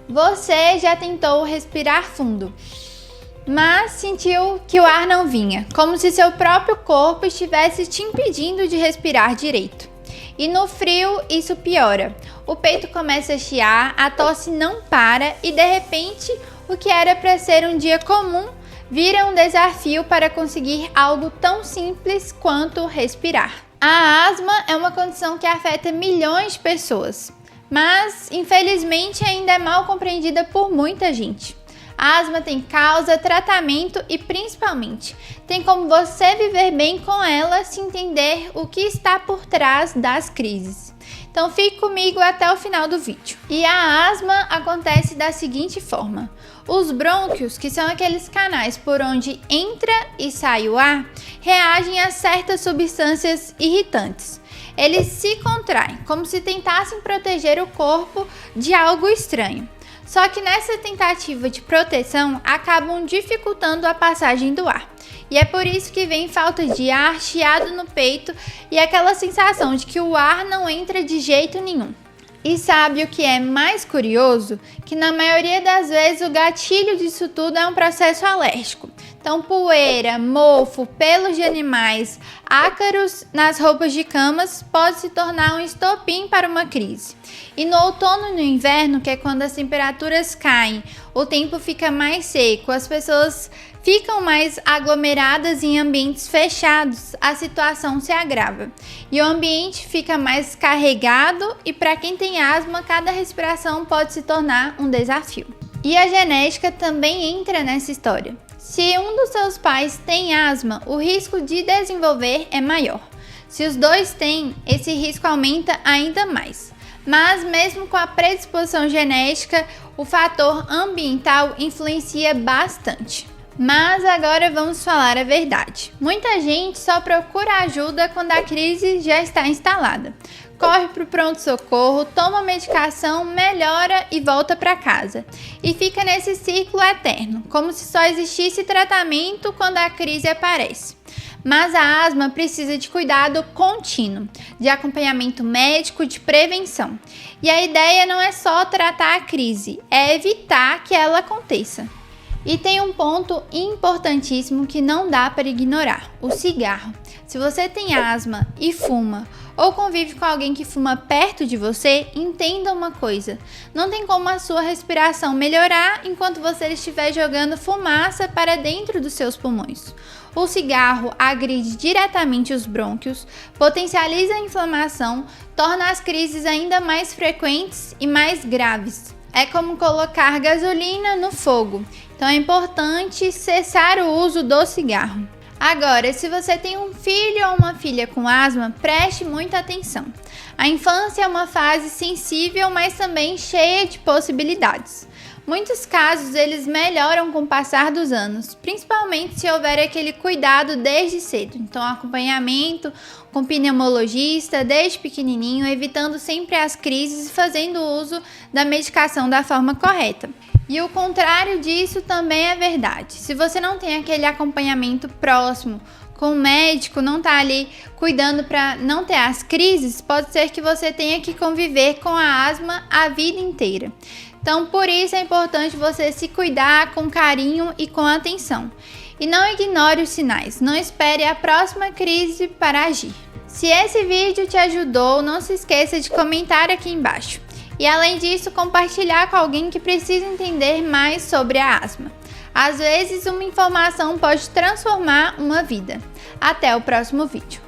Você já tentou respirar fundo, mas sentiu que o ar não vinha, como se seu próprio corpo estivesse te impedindo de respirar direito. E no frio isso piora. O peito começa a chiar, a tosse não para e de repente o que era para ser um dia comum vira um desafio para conseguir algo tão simples quanto respirar. A asma é uma condição que afeta milhões de pessoas, mas infelizmente ainda é mal compreendida por muita gente. A asma tem causa, tratamento e principalmente tem como você viver bem com ela se entender o que está por trás das crises. Então fique comigo até o final do vídeo. E a asma acontece da seguinte forma: os brônquios, que são aqueles canais por onde entra e sai o ar, reagem a certas substâncias irritantes. Eles se contraem, como se tentassem proteger o corpo de algo estranho. Só que nessa tentativa de proteção, acabam dificultando a passagem do ar. E é por isso que vem falta de ar, chiado no peito e aquela sensação de que o ar não entra de jeito nenhum. E sabe o que é mais curioso? Que na maioria das vezes o gatilho disso tudo é um processo alérgico. Então poeira, mofo, pelos de animais, ácaros nas roupas de camas pode se tornar um estopim para uma crise. E no outono e no inverno, que é quando as temperaturas caem, o tempo fica mais seco, as pessoas ficam mais aglomeradas em ambientes fechados, a situação se agrava. E o ambiente fica mais carregado e para quem tem asma, cada respiração pode se tornar um desafio. E a genética também entra nessa história. Se um dos seus pais tem asma, o risco de desenvolver é maior. Se os dois têm, esse risco aumenta ainda mais. Mas mesmo com a predisposição genética, o fator ambiental influencia bastante. Mas agora vamos falar a verdade. Muita gente só procura ajuda quando a crise já está instalada. Corre para o pronto-socorro, toma medicação, melhora e volta para casa. E fica nesse ciclo eterno, como se só existisse tratamento quando a crise aparece. Mas a asma precisa de cuidado contínuo, de acompanhamento médico, de prevenção. E a ideia não é só tratar a crise, é evitar que ela aconteça. E tem um ponto importantíssimo que não dá para ignorar: o cigarro. Se você tem asma e fuma, ou convive com alguém que fuma perto de você, entenda uma coisa: não tem como a sua respiração melhorar enquanto você estiver jogando fumaça para dentro dos seus pulmões. O cigarro agride diretamente os brônquios, potencializa a inflamação, torna as crises ainda mais frequentes e mais graves. É como colocar gasolina no fogo. Então é importante cessar o uso do cigarro. Agora, se você tem um filho ou uma filha com asma, preste muita atenção. A infância é uma fase sensível, mas também cheia de possibilidades. Muitos casos eles melhoram com o passar dos anos, principalmente se houver aquele cuidado desde cedo. Então acompanhamento com pneumologista desde pequenininho, evitando sempre as crises e fazendo uso da medicação da forma correta. E o contrário disso também é verdade. Se você não tem aquele acompanhamento próximo com o médico, não está ali cuidando para não ter as crises, pode ser que você tenha que conviver com a asma a vida inteira. Então, por isso é importante você se cuidar com carinho e com atenção. E não ignore os sinais, não espere a próxima crise para agir. Se esse vídeo te ajudou, não se esqueça de comentar aqui embaixo. E além disso, compartilhar com alguém que precisa entender mais sobre a asma. Às vezes, uma informação pode transformar uma vida. Até o próximo vídeo.